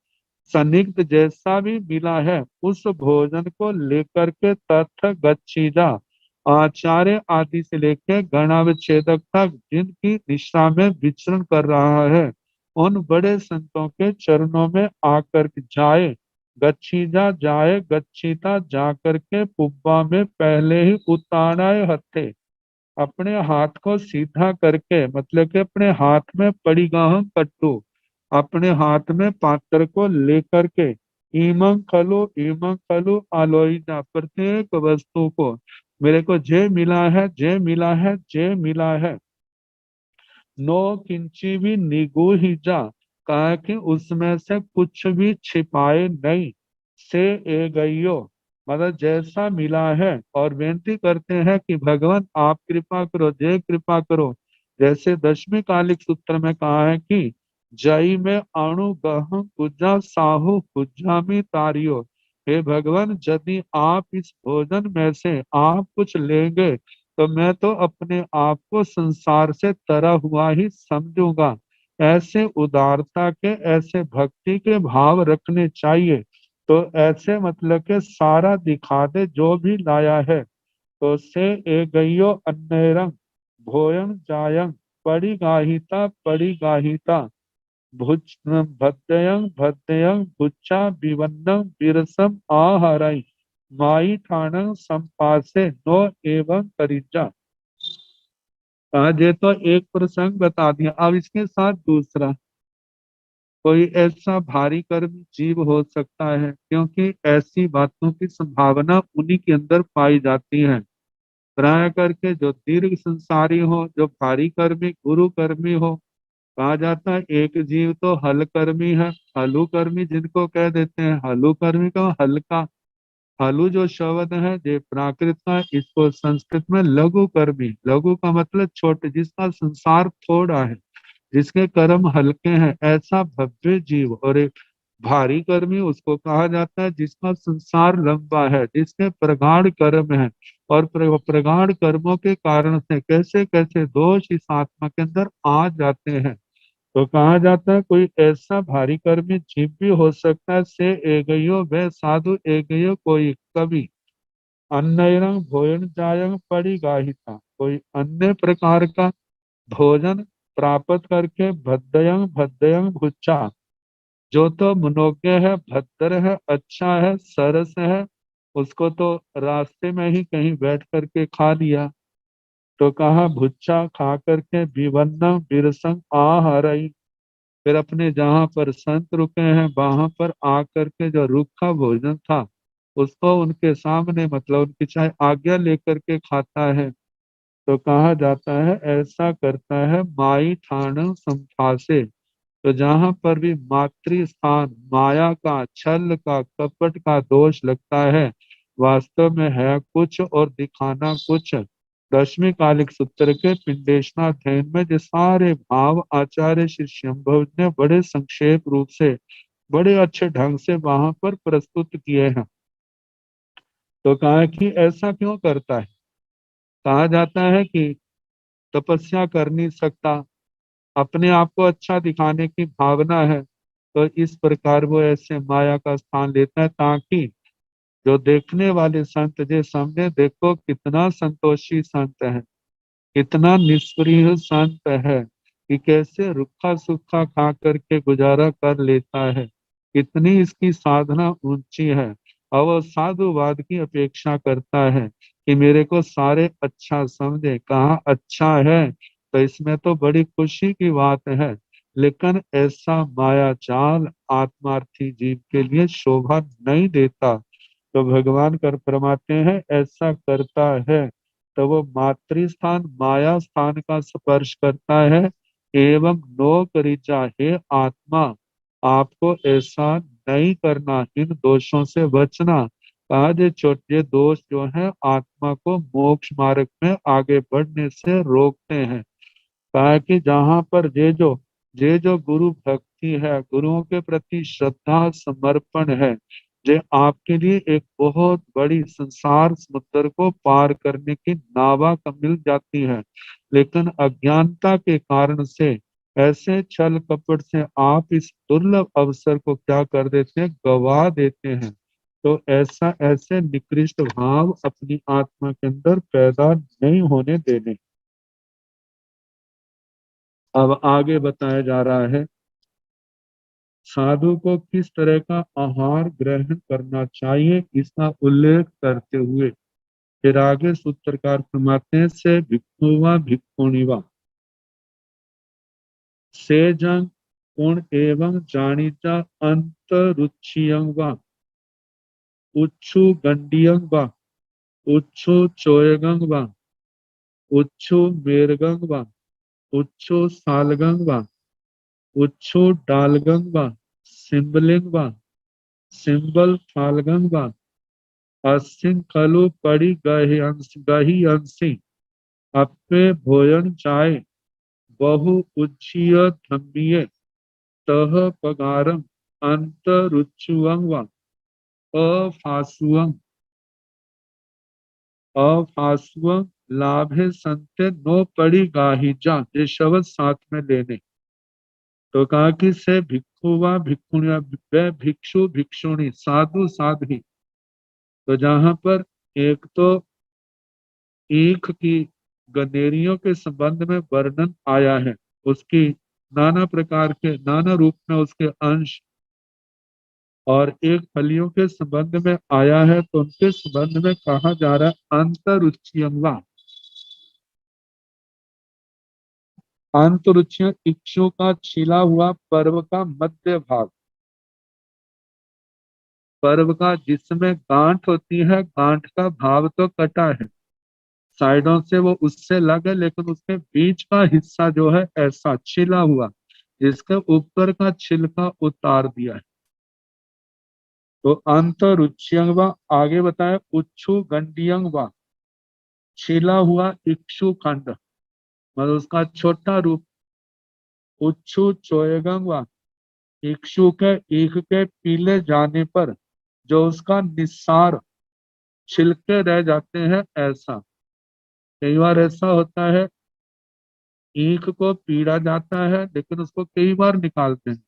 संदिग्ध जैसा भी मिला है, उस भोजन को लेकर के तथ गच्छीजा, आचार्य आदि से लेकर गणाविच्छेदक तक जिनकी दिशा में विचरण कर रहा है, उन बड़े संतों के चरणों में आकर के जाए। गच्छीजा जाए, गच्छीता जा करके पुब्बा में पहले ही उताराए हथे, अपने हाथ को सीधा करके, मतलब कि अपने हाथ में पड़ीगाहम कट्टू, अपने हाथ में पात्र को लेकर के, ईमं खलु आलोइजा, प्रत्येक वस्तु को मेरे को जे मिला है, जे मिला है, जे मिला है, नो किंची भी निगू ही जा, कहा कि उसमें से कुछ भी छिपाए नहीं। से ए गयो, मतलब जैसा मिला है, और बेनती करते हैं कि भगवान आप कृपा करो, जय कृपा करो। जैसे दशमी कालिक सूत्र में कहा है कि जई में अणु गह कुजा साहु कुजामी तारियो, हे भगवान यदि आप इस भोजन में से आप कुछ लेंगे तो मैं तो अपने आप को संसार से तरा हुआ ही समझूंगा। ऐसे उदारता के, ऐसे भक्ति के भाव रखने चाहिए। तो ऐसे मतलब के सारा दिखा दे जो भी लाया है। तो से ए गयो अन्नरंग भोयं जायं पड़ी गाहिता भुज भद्दयं भद्दयं भुच्चा विवन्नं विरसम आहरई, माई ठाणं संपासे नो एवं करिजा। आज ये तो एक प्रसंग बता दिया, अब इसके साथ दूसरा, कोई ऐसा भारी कर्म जीव हो सकता है, क्योंकि ऐसी बातों की संभावना उन्हीं के अंदर पाई जाती है। प्राय करके जो दीर्घ संसारी हो, जो भारी कर्मी गुरु कर्मी हो, कहा जाता है एक जीव तो हल कर्मी है, हलु कर्मी जिनको कह देते हैं, हलु कर्मी का हल्का, हलु जो शब्द है ये प्राकृत का, इसको संस्कृत में लघु कर्मी, लघु का मतलब छोटे, जिसका संसार थोड़ा है, जिसके कर्म हल्के हैं, ऐसा भव्य जीव। और एक भारी कर्मी उसको कहा जाता है जिसका संसार लंबा है, जिसके प्रगाढ़ कर्म है, और प्रगाढ़ कर्मों के कारण से कैसे कैसे दोष इस आत्मा के अंदर आ जाते हैं। तो कहा जाता है कोई ऐसा भारी कर्मी जीव भी हो सकता है, से एगयो वह साधु एगयो कोई कवि, अन्नयंग भोजन जायंग पड़ी गाहिता, कोई अन्य प्रकार का भोजन प्राप्त करके भद्दयंग भद्दयंग भुच्चा, जो तो मनोज्ञ है, भद्र है, अच्छा है, सरस है, उसको तो रास्ते में ही कहीं बैठ करके खा लिया। तो कहा भुच्चा खा करके विवन्नम विरसंग आहरई, फिर अपने जहाँ पर संत रुके हैं वहां पर आकर के जो रूखा भोजन था उसको उनके सामने, मतलब उनकी चाहे आज्ञा लेकर के खाता है। तो कहा जाता है ऐसा करता है माई ठाण संफासे, तो जहां पर भी मातृ स्थान, माया का, छल का, कपट का दोष लगता है, वास्तव में है कुछ और दिखाना कुछ। दसवीं कालिक सूत्र के पिंडेशनाध्ययन में जो सारे भाव आचार्य श्री शंभव ने बड़े संक्षेप रूप से बड़े अच्छे ढंग से वहां पर प्रस्तुत किए हैं। तो कहा कि ऐसा क्यों करता है। कहा जाता है कि तपस्या कर नहीं सकता, अपने आप को अच्छा दिखाने की भावना है, तो इस प्रकार वो ऐसे माया का स्थान लेता है ताकि जो देखने वाले संत जो सामने देखो कितना संतोषी संत है, कितना निष्प्रिय संत है, कि कैसे रुखा सूखा खा करके गुजारा कर लेता है, कितनी इसकी साधना ऊंची है। और वो साधुवाद की अपेक्षा करता है कि मेरे को सारे अच्छा समझे। कहाँ अच्छा है, तो इसमें तो बड़ी खुशी की बात है, लेकिन ऐसा माया जाल आत्मार्थी जीव के लिए शोभा नहीं देता। तो भगवान कर फरमाते हैं ऐसा करता है तो वो मातृ स्थान माया स्थान का स्पर्श करता है। एवं नो करिचा, हे आत्मा आपको ऐसा नहीं करना, इन दोषों से बचना। कहा जो छोटे दोष जो है आत्मा को मोक्ष मार्ग में आगे बढ़ने से रोकते हैं। कहा कि जहाँ पर ये जो गुरु भक्ति है, गुरुओं के प्रति श्रद्धा समर्पण है, जो आपके लिए एक बहुत बड़ी संसार समुद्र को पार करने की नावा का मिल जाती है। लेकिन अज्ञानता के कारण से ऐसे छल कपट से आप इस दुर्लभ अवसर को क्या कर देते हैं, गवा देते हैं। तो ऐसा ऐसे निकृष्ट भाव अपनी आत्मा के अंदर पैदा नहीं होने देने। अब आगे बताया जा रहा है साधु को किस तरह का आहार ग्रहण करना चाहिए, इसका उल्लेख करते हुए फिर आगे सूत्रकार फरमाते हैं से भिक्षुवा भिक्षुणीवा से जंग गुण एवं जानीचा अंत रुचियंग वा उच्छु गंडियंग वा उच्छु चोयगंग वा उच्छु मेरगंग वा उच्छु सालगंग वा उच्छु डालगंग वा सिंबलिंग वा सिंबल फाल्गंग वा अस्सिन खलु पड़ी गही अंसी अप्पे भोजन चाय बहु उच्चीय थम्बिये तह पगारम अंत रुचुअंग व अफासुअंग अफासुअंग लाभे संते नो पड़ी गाही जा, ये शब्द साथ में लेने। तो कहा कि से भिक्षु व भिक्षुणिया, वे भिक्षु भिक्षुणी साधु साध्वी। तो जहां पर एक तो ईख की गनेरियों के संबंध में वर्णन आया है, उसकी नाना प्रकार के नाना रूप में उसके अंश, और एक फलियों के संबंध में आया है तो उनके संबंध में कहा जा रहा है अंतरुचियंगा। अंतरुचिय इक्षु का छिला हुआ पर्व का मध्य भाग, पर्व का जिसमें गांठ होती है, गांठ का भाव तो कटा है, साइडों से वो उससे लग है, लेकिन उसके बीच का हिस्सा जो है ऐसा छिला हुआ, जिसके ऊपर का छिलका उतार दिया है। तो अंतरुच्यंगवा आगे बताया उच्छु गंडियंगवा, छिला हुआ इक्षु खंड मतलब उसका छोटा रूप। उच्छु चोयगंगवा, इक्षु के ईख के पीले जाने पर जो उसका निस्सार छिलके रह जाते हैं, ऐसा कई बार ऐसा होता है ईख को पीड़ा जाता है लेकिन उसको कई बार निकालते हैं,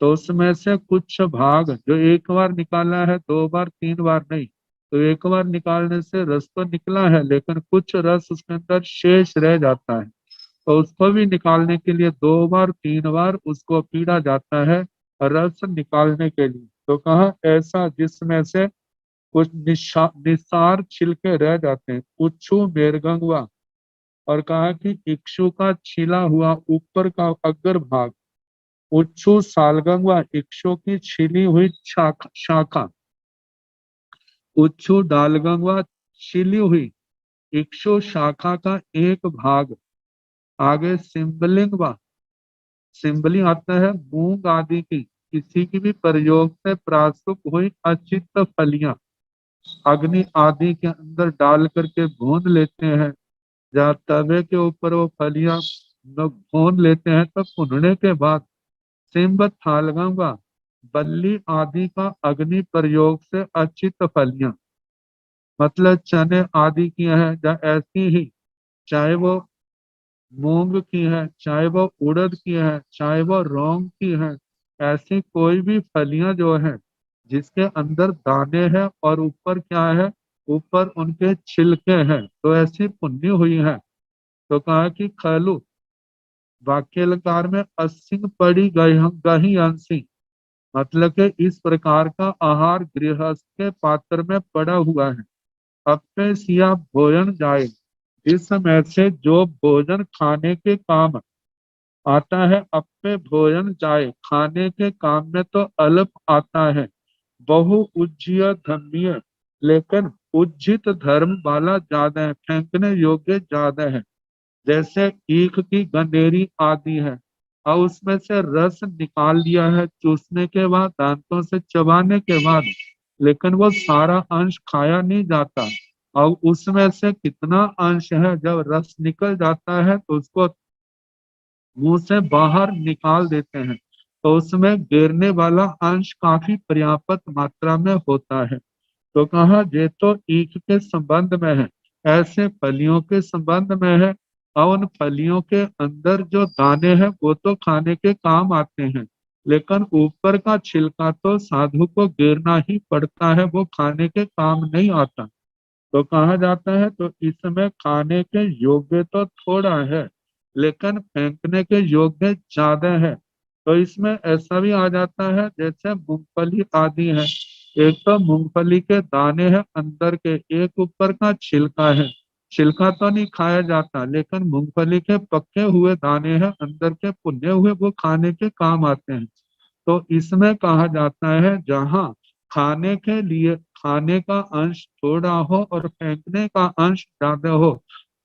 तो उसमें से कुछ भाग जो एक बार निकाला है, दो बार तीन बार नहीं, तो एक बार निकालने से रस तो निकला है लेकिन कुछ रस उसके अंदर शेष रह जाता है, तो उसको भी निकालने के लिए दो बार तीन बार उसको पीड़ा जाता है रस निकालने के लिए। तो कहा ऐसा जिसमें से कुछ निसार छिलके रह जाते हैं, उच्छु मेरगंगवा। और कहा कि इक्षु का छिला हुआ ऊपर का अग्र भाग, उच्छु सालगंगवा इक्षु की छिली हुई शाखा, उच्छु डालगंगवा छिली हुई इक्षु शाखा का एक भाग। आगे सिंबलिंग व सिंबलिंग आता है मूंग आदि की किसी की भी प्रयोग से प्रासुक हुई अचित फलियां, अग्नि आदि के अंदर डाल करके भून लेते हैं, जहाँ तवे के ऊपर वो फलियां लोग भून लेते हैं, तो भुनने के बाद सिंब थालगम व बल्ली आदि का अग्नि प्रयोग से अच्छित फलियां, मतलब चने आदि की है या ऐसी ही, चाहे वो मूंग की है, चाहे वो उड़द की है, चाहे वो लौंग की है, ऐसी कोई भी फलियां जो है जिसके अंदर दाने हैं और ऊपर क्या है, ऊपर उनके छिलके हैं, तो ऐसी भुनी हुई है। तो कहा कि खलु वाक्यलकार में अस्सिंग पड़ी गही अंसी, मतलब कि इस प्रकार का आहार गृहस्थ के पात्र में पड़ा हुआ है। अब पे सिया भोजन जाए, इस समय से जो भोजन खाने के काम आता है, अपने भोजन जाए खाने के काम में तो अल्प आता है, बहु उज्जीय धर्मीय, लेकिन उज्जित धर्म वाला ज्यादा है, फेंकने योग्य ज्यादा है। जैसे ईख की गंडेरी आदि है, और उसमें से रस निकाल लिया है चूसने के बाद, दांतों से चबाने के बाद, लेकिन वो सारा अंश खाया नहीं जाता। और उसमें से कितना अंश है, जब रस निकल जाता है तो उसको मुंह से बाहर निकाल देते हैं, तो उसमें गिरने वाला अंश काफी पर्याप्त मात्रा में होता है। तो कहा ये तो ईख के संबंध में है, ऐसे फलियों के संबंध में है। और उन फलियों के अंदर जो दाने हैं वो तो खाने के काम आते हैं, लेकिन ऊपर का छिलका तो साधु को गिरना ही पड़ता है, वो खाने के काम नहीं आता। तो कहा जाता है तो इसमें खाने के योग्य तो थोड़ा है, लेकिन फेंकने के योग्य ज्यादा है। तो इसमें ऐसा भी आ जाता है जैसे मूंगफली आदि है, एक तो मूंगफली के दाने हैं अंदर के, एक ऊपर का छिलका है। छिलका तो नहीं खाया जाता, लेकिन मूंगफली के पके हुए दाने हैं अंदर के भुने हुए, वो खाने के काम आते हैं। तो इसमें कहा जाता है जहाँ खाने के लिए खाने का अंश थोड़ा हो और फेंकने का अंश ज्यादा हो,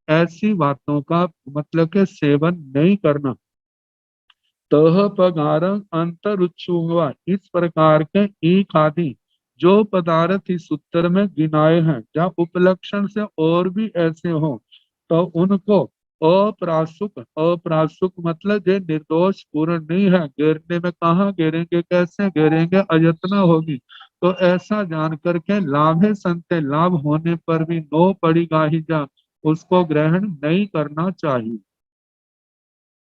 ऐसी बातों का मतलब के सेवन नहीं करना। तह पगारं अंतरुच्छुंगवा, इस प्रकार के ईख आदि जो पदार्थ इस सूत्र में गिनाए हैं, जहाँ उपलक्षण से और भी ऐसे हो, तो उनको अप्रासुक, अप्रासुक मतलब ये निर्दोष पूर्ण नहीं है, गिरने में कहाँ गिरेंगे, कैसे गिरेंगे, अयतना होगी, तो ऐसा जान करके लाभे संते, लाभ होने पर भी नो पड़ी गाही जा, उसको ग्रहण नहीं करना चाहिए।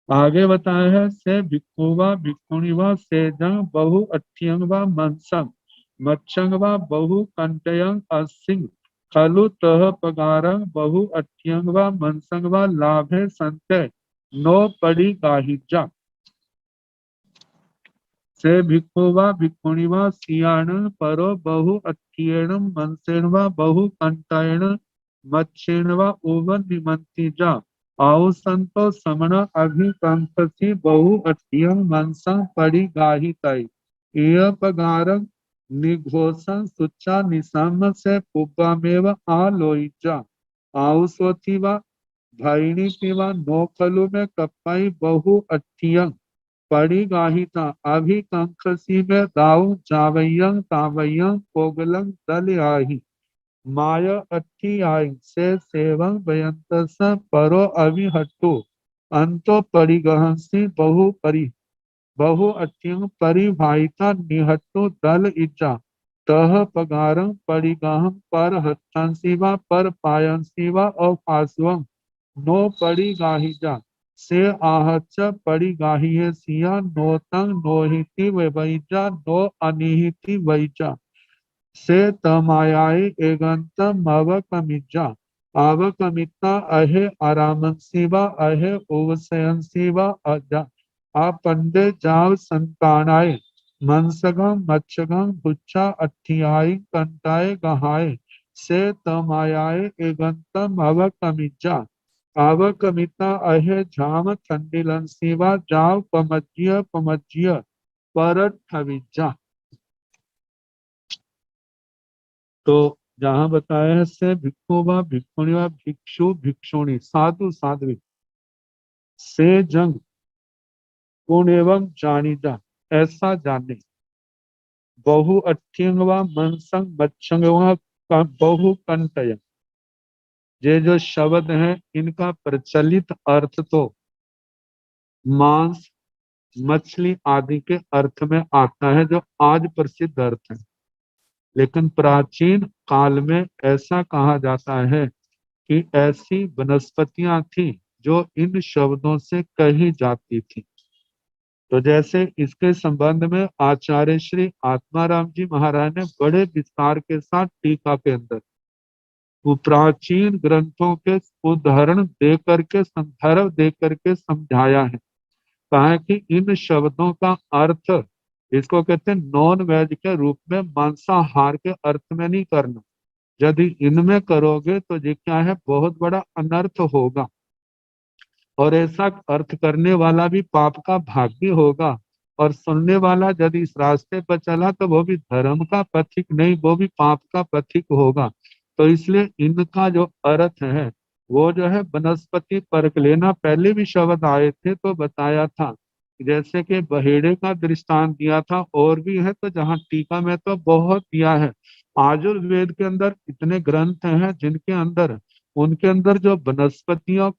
आगे बताया है से भिक्खुवा भिक्खुणीवा सेजंग बहु अठ्ठियंगवा मनसंग मच्छंगवा बहु कंटयंग असिंग खलु तह पगारंग बहु अठ्ठियंगवा मनसंगवा लाभे संते नो पड़ी गाहिजा। से भिक्खुवा भिक्खुणीवा सियाण परो बहु अठ्ठियेण मनसेणवा बहु कंटायण मच्छेणवा ओवन निमंती जा आओ संतो समण अभिकंपसी बहु अठ्ठियं मनसा पड़ी गाही तय इय पगारं निघोषं सुच्चा निसम से पुब्बामेव आलोइजा आउ सोथिवा भैणी पिवा नोखलु में कप्पाई बहु अठ्ठियं पड़ी गाहिता अभी कंखसी में दाऊ जावयं तावयं पोगलं दल आही माया अट्ठी आई से सेवं व्यंतस परो अविहट्टु अंतो परिगहंसी बहु अट्ठियं परिभाषिता निहट्टु दल इच्चा तह पगारं परिगहं पर हत्थंसीवा पर पायंसीवा और फासवं नो पड़ी गाहिजा से आहच पड़ी गाहिये सिया नोतंग नोहिति वैजा नो अनिहिति वैजा से तमायाय एगंतम अवकमिज्जा अवकमिता अहे आरामंसीवा अहे ओवसयंसीवा अजा आ पंडे जाव संतानाय मनसगम मच्छगम बुच्चा अठियाई कंटाय गहाय से तमायाय एगंतम अवकमिज्जा अवकमिता अहे झाम ठंडिलंसीवा जाव पमज्य परट ठविज्जा। तो जहाँ बताया है से भिक्षु व भिक्षुणी व भिक्षु भिक्षुणी साधु साध्वी से जंग गुण एवं जानीजा, ऐसा जाने बहु अठ्ठियंग व मनसंग मच्छंग व बहुकंटय, ये जो शब्द हैं इनका प्रचलित अर्थ तो मांस, मछली आदि के अर्थ में आता है, जो आज प्रसिद्ध अर्थ है। लेकिन प्राचीन काल में ऐसा कहा जाता है कि ऐसी वनस्पतियां थी जो इन शब्दों से कही जाती थी। तो जैसे इसके संबंध में आचार्य श्री आत्माराम जी महाराज ने बड़े विस्तार के साथ टीका के अंदर वो प्राचीन ग्रंथों के उदाहरण दे करके, संदर्भ दे करके समझाया है। कहा है कि इन शब्दों का अर्थ, इसको कहते हैं नॉन वेज के रूप में, मांसाहार के अर्थ में नहीं करना। यदि इनमें करोगे तो ये क्या है, बहुत बड़ा अनर्थ होगा, और ऐसा अर्थ करने वाला भी पाप का भागी होगा, और सुनने वाला यदि इस रास्ते पर चला तो वो भी धर्म का पथिक नहीं, वो भी पाप का पथिक होगा। तो इसलिए इनका जो अर्थ है वो जो है वनस्पति परख लेना। पहले भी शब्द आए थे तो बताया था, जैसे कि बहेड़े का दृष्टांत दिया था, और भी है तो जहाँ टीका में तो बहुत दिया है। आयुर्वेद के अंदर इतने ग्रंथ हैं जिनके अंदर, उनके अंदर जो वनस्पतियों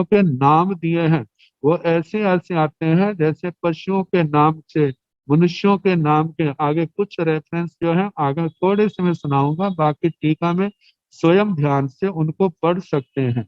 के नाम दिए हैं वो ऐसे ऐसे आते हैं जैसे पशुओं के नाम से, मनुष्यों के नाम के। आगे कुछ रेफरेंस जो है आगे थोड़े से मैं सुनाऊंगा, बाकी टीका में स्वयं ध्यान से उनको पढ़ सकते हैं।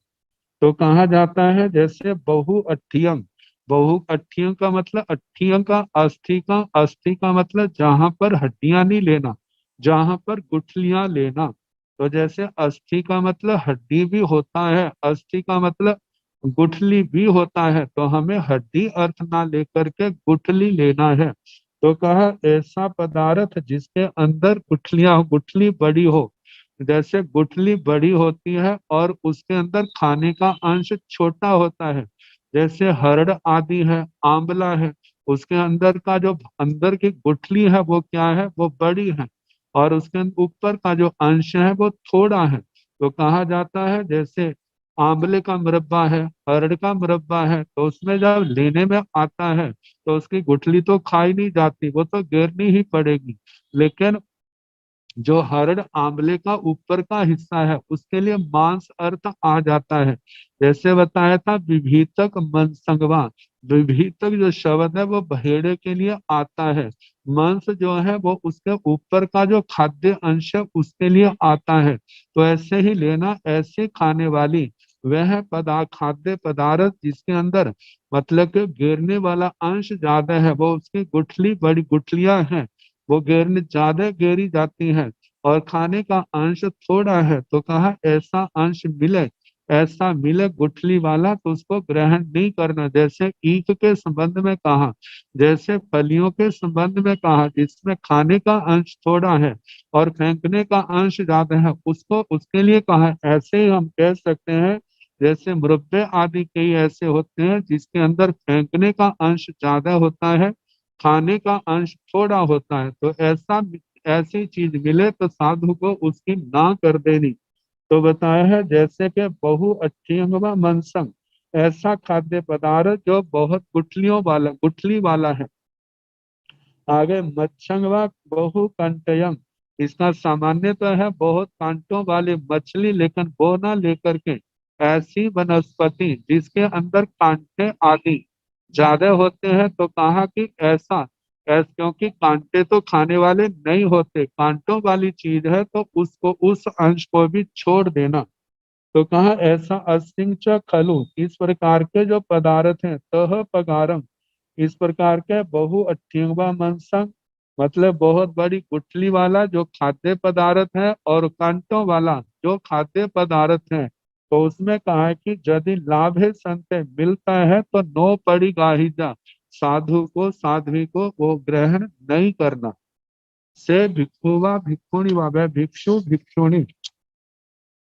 तो कहा जाता है जैसे बहुअठ्ठियंग, बहुअठ्ठियंग का मतलब, अठ्ठियंग का अस्थि का, अस्थि का मतलब जहां पर हड्डियां नहीं लेना, जहां पर गुठलियां लेना। तो जैसे अस्थि का मतलब हड्डी भी होता है, अस्थि का मतलब गुठली भी होता है, तो हमें हड्डी अर्थ ना लेकर के गुठली लेना है। तो कहा ऐसा पदार्थ जिसके अंदर गुठलियां, गुठली बड़ी हो, जैसे गुठली बड़ी होती है और उसके अंदर खाने का अंश छोटा होता है, जैसे हरड़ आदि है, आंवला है, उसके अंदर का जो अंदर की गुठली है वो क्या है, वो बड़ी है, और उसके ऊपर का जो अंश है वो थोड़ा है। तो कहा जाता है जैसे आंवले का मुरब्बा है, हरड़ का मुरब्बा है, तो उसमें जब लेने में आता है तो उसकी गुठली तो खाई नहीं जाती, वो तो गिरनी ही पड़ेगी। लेकिन जो हरड़ आंवले का ऊपर का हिस्सा है उसके लिए मांस अर्थ आ जाता है। जैसे बताया था विभीतक मनसंगवा, विभीतक जो शब्द है वो बहेड़े के लिए आता है, मांस जो है वो उसके ऊपर का जो खाद्य अंश है उसके लिए आता है। तो ऐसे ही लेना, ऐसे खाने वाली वह खाद्य पदार्थ जिसके अंदर मतलब कि गिरने वाला अंश ज्यादा है, वो उसकी गुठली, बड़ी गुठलियां हैं, वो गिरने ज्यादा गिरी जाती है, और खाने का अंश थोड़ा है। तो कहा ऐसा अंश मिले, ऐसा मिले गुठली वाला तो उसको ग्रहण नहीं करना। जैसे ईख के संबंध में कहा, जैसे फलियों के संबंध में कहा, जिसमें खाने का अंश थोड़ा है और फेंकने का अंश ज्यादा है, उसको उसके लिए कहा। ऐसे ही हम कह सकते हैं जैसे मुरब्बे आदि कई ऐसे होते हैं जिसके अंदर फेंकने का अंश ज्यादा होता है, खाने का अंश थोड़ा होता है। तो ऐसा, ऐसी चीज मिले तो साधु को उसकी ना कर देनी। तो बताया है जैसे कि बहु अच्छिंग व मनसंग, ऐसा खाद्य पदार्थ जो बहुत गुठलियों वाला, गुठली वाला है। आगे मत्स्यंग व बहु कंटयम, इसका सामान्य तो है बहुत कांटों वाली मछली, लेकिन वो ना लेकर के ऐसी वनस्पति जिसके अंदर कांटे आदि ज्यादा होते हैं। तो कहा कि ऐसा, क्योंकि कांटे तो खाने वाले नहीं होते, कांटों वाली चीज है तो उसको, उस अंश को भी छोड़ देना। तो कहा ऐसा अस्तिंच खलु, इस प्रकार के जो पदार्थ हैं, तह पगारम, इस प्रकार के बहु अठ्ठियंगवा मनसंग, मतलब बहुत बड़ी गुठली वाला जो खाद्य पदार्थ है, और कांटों वाला जो खाद्य पदार्थ है। तो उसमें कहा है कि यदि लाभ है संत मिलता है तो नो पड़ी गाहिजा, साधु को, साध्वी को वो ग्रहण नहीं करना। से भिक्षुवा भिक्षुणी वा, वह भिक्षु भिक्षुणी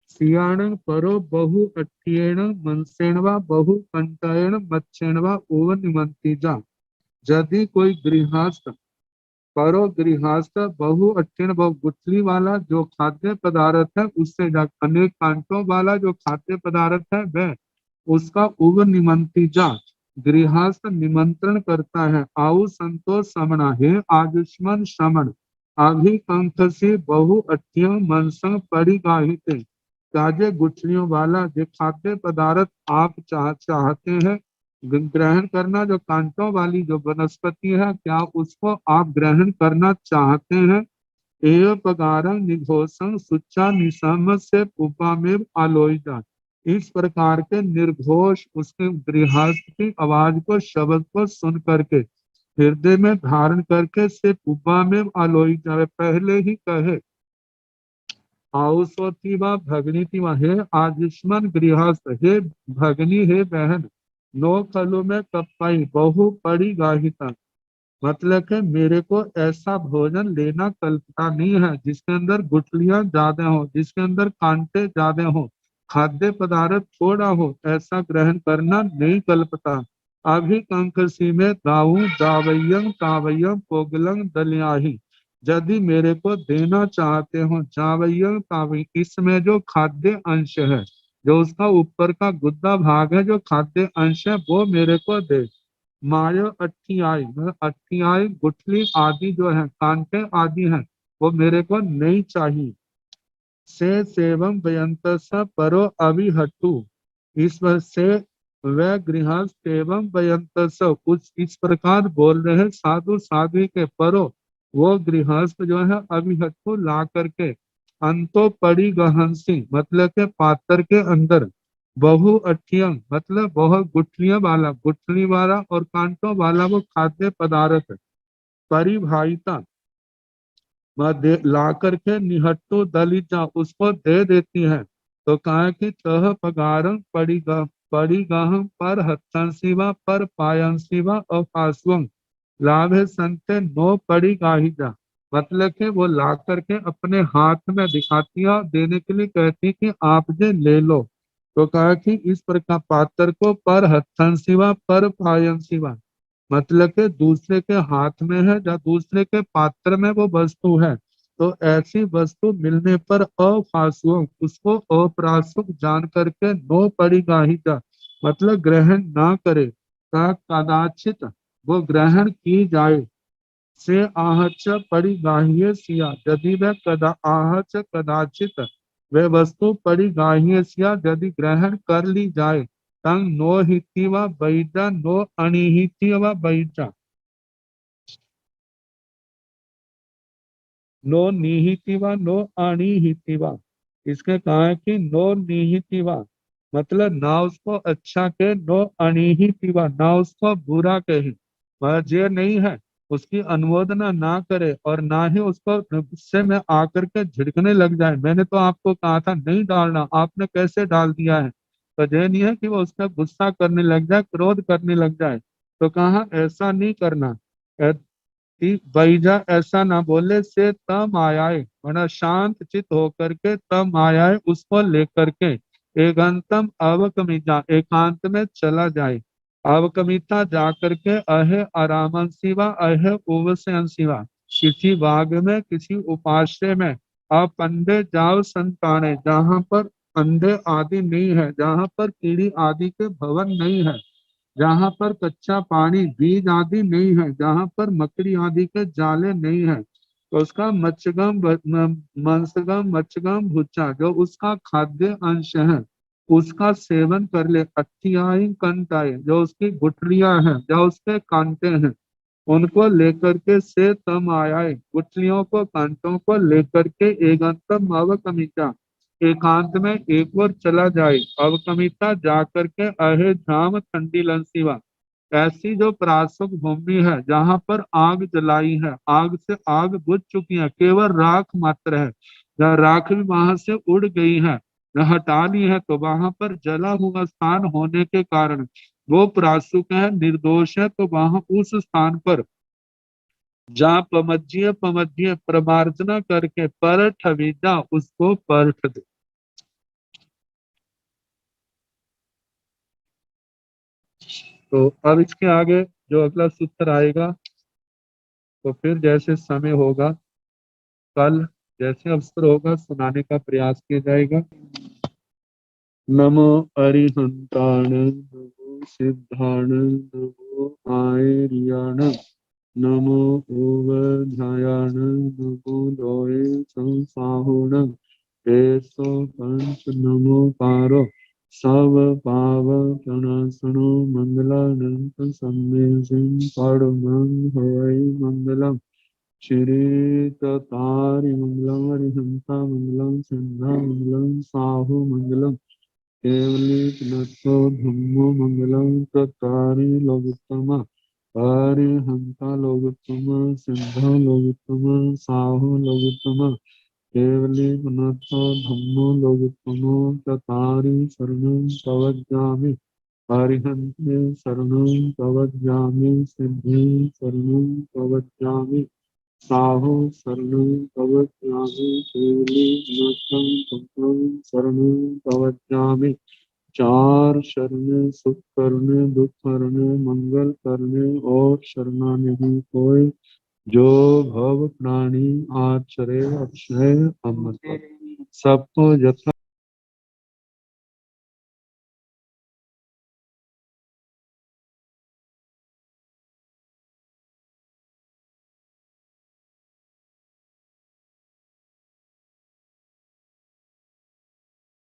सियाण परो बहु अट्ठियेण मनसेण वा बहु कंटायण मच्छेण वा ओवन निमंती जा। यदि कोई गृहस्थ, परो गृहस्थ बहु अट्ठियण, बहु गुठली वाला जो खाद्य पदार्थ है उससे अनेक कांटों वाला जो खाद्य पदार्थ है वह उसका उव निमंती जा, गृहस्थ निमंत्रण करता है। आउ संतोष समणा, हे आयुष्मान श्रमण, अभिकंठसी बहु अठ्ठियां मनसा परिगाहिते। ताजे गुठलियों वाला जो खाद्य पदार्थ आप चाहते हैं ग्रहण करना, जो कांटों वाली जो वनस्पति है, क्या उसको आप ग्रहण करना चाहते हैं? एव पगारं निघोषं सुच्चा निशम से पुपामेव आलोइजा। इस प्रकार के निर्घोष उसके गृहस्थ की आवाज को, शब्द को सुन करके हृदय में धारण करके से पुपा में आलोइजा, पहले ही कहे आउसोती व भगनी थी, हे आयुष्मान गृहस्थ, हे भगनी, हे बहन, नो खलु में कपाई बहु पड़ी गाहिता। मतलब कि मेरे को ऐसा भोजन लेना कल्पना नहीं है जिसके अंदर गुठलियां ज्यादा हो, जिसके अंदर कांटे ज्यादा हो, खाद्य पदार्थ थोड़ा हो, ऐसा ग्रहण करना नहीं कल्पता। अभी कंकसी में दाऊ दावयं तावयं पोगलंग दलियाही। यदि मेरे को देना चाहते हो जावयं तावई, इसमें जो खाद्य अंश है, जो उसका ऊपर का गुद्दा भाग है, जो खाद्य अंश है, वो मेरे को दे। मायो अट्ठियाई, मतलब अट्ठियाई गुठली आदि जो है, कांटे आदि हैं, वो मेरे को नहीं चाहिए। से सेवम व्यंत परो अभिहटु, इस वजह से वह गृहस्थ एवं व्यंत कुछ इस प्रकार बोल रहे हैं साधु साध्वी के परो, वो गृहस्थ जो है अभिहटु ला करके अंतो पड़ी गहनसी, मतलब के पात्र के अंदर बहु अठियम, मतलब बहुत गुठलियां वाला, गुठली वाला और कांटों वाला वो खाद्य पदार्थ परिभाषिता ला करके निहट्टू दलिता उसको दे देती है। तो कहा कि तह पगारं परिगहं पर हत्थन शिवा पर पायं शिवा और पार्श्वं लाभ है संते नो पड़ी गाहिजा। मतलब कि वो ला करके अपने हाथ में दिखाती है, देने के लिए कहती कि आप जे ले लो। तो कहा कि इस प्रकार पात्र को पर हत्थन शिवा पर पायन शिवा, मतलब के दूसरे के हाथ में है या दूसरे के पात्र में वो वस्तु है, तो ऐसी वस्तु मिलने पर अफासुओं उसको अप्रासुक जान करके नो परिगाहिता, मतलब ग्रहण ना करे, कदाचित वो ग्रहण की जाए। से आहच परिगाह्य सिया, यदि वह आहच कदाचित वह वस्तु परिगाह्य सिया यदि ग्रहण कर ली जाए, तंग नो हिति व बैठा नो अनिहिति व बैठा, नो निहिति व नो अनिहिति व। इसके कहा है कि नो निहिति व, मतलब ना उसको अच्छा के, नो अनिहिति व, ना उसको बुरा कहे, वह जे नहीं है उसकी अनुमोदना ना करे, और ना ही उसको गुस्से में आकर के झिड़कने लग जाए, मैंने तो आपको कहा था नहीं डालना, आपने कैसे डाल दिया है। तो ये नहीं है कि वो उसका गुस्सा करने लग जाए, क्रोध करने लग जाए। तो कहा ऐसा नहीं करना, कि बैजा ऐसा ना बोले, से तम आयाए, वरना शांत चित होकर के तम आयाए उसको लेकर के एकांतम अवकमिता, एकांत में चला जाए। अवकमिता जा करके अहे आरामन सिवा अहे उवसन सिवा, किसी बाग में किसी उपाश्रय में अपंडे जाव संताने, जहाँ पर अंधे आदि नहीं है, जहाँ पर कीड़ी आदि के भवन नहीं है, जहाँ पर कच्चा पानी बीज आदि नहीं है, जहाँ पर मकड़ी आदि के जाले नहीं है, तो उसका मत्स्यगम मंसगम मत्स्यगम भुच्चा, जो उसका खाद्य अंश है उसका सेवन कर ले। अट्ठियाई कंटाई, जो उसकी गुठलियां हैं, जो उसके कांटे हैं, उनको लेकर के से तम आयाए, गुठलियों को कांटों को लेकर के एगंतम अवकमिता, एकांत में एक और चला जाए। अवकमिता जा करके अहे धाम ठंडी लंसीवा, ऐसी जो परासुक भूमि है जहाँ पर आग जलाई है, आग से आग बुझ चुकी है, केवल राख मात्र है, जहाँ राख भी वहां से उड़ गई है, जहाँ हटा ली है, तो वहां पर जला हुआ स्थान होने के कारण वो परासुक है, निर्दोष है, तो वहां उस स्थान पर जहाँ पमज्य पमज्य प्रमार्जना करके पर ठवीजा उसको परठ दे। तो अब इसके आगे जो अगला सूत्र आएगा, तो फिर जैसे समय होगा, कल जैसे अवसर होगा सुनाने का प्रयास किया जाएगा। नमो अरिहंताण, नमो सिद्धाण, नमो आयर्याण, नमो ओवध्यायाननुकूलोय संसाहुणं तेसो पंच नमो पारो सब पाव प्रणासनो मंगलानंत सम्मेजन परमं हवै मंगलम श्री तारि मंगलम हरिहंसा मंगलम सिंहा मंगलम साहु मंगलम केवली नत्थो धम्मो मंगलम ततारि लोकोत्तमा हरिहंसा लोकोत्तमा सिंहा लोकोत्तमा साहु लोकोत्तमा केवली नत्थो धम्मो लोकोत्तमा ततारि शरणं प्रवज्जामि हरिहंते शरणं प्रवज्जामि सिद्धि शरणं प्रवज्जामि साहु शरणं प्रवज्जामि केवली नत्थं धम्मं शरणं प्रवज्जामि चार शरण सुख करने दुख करने मंगल करने और शरणानिधि कोई जो भव प्राणी आचरे अक्षय अमृत सबको यथा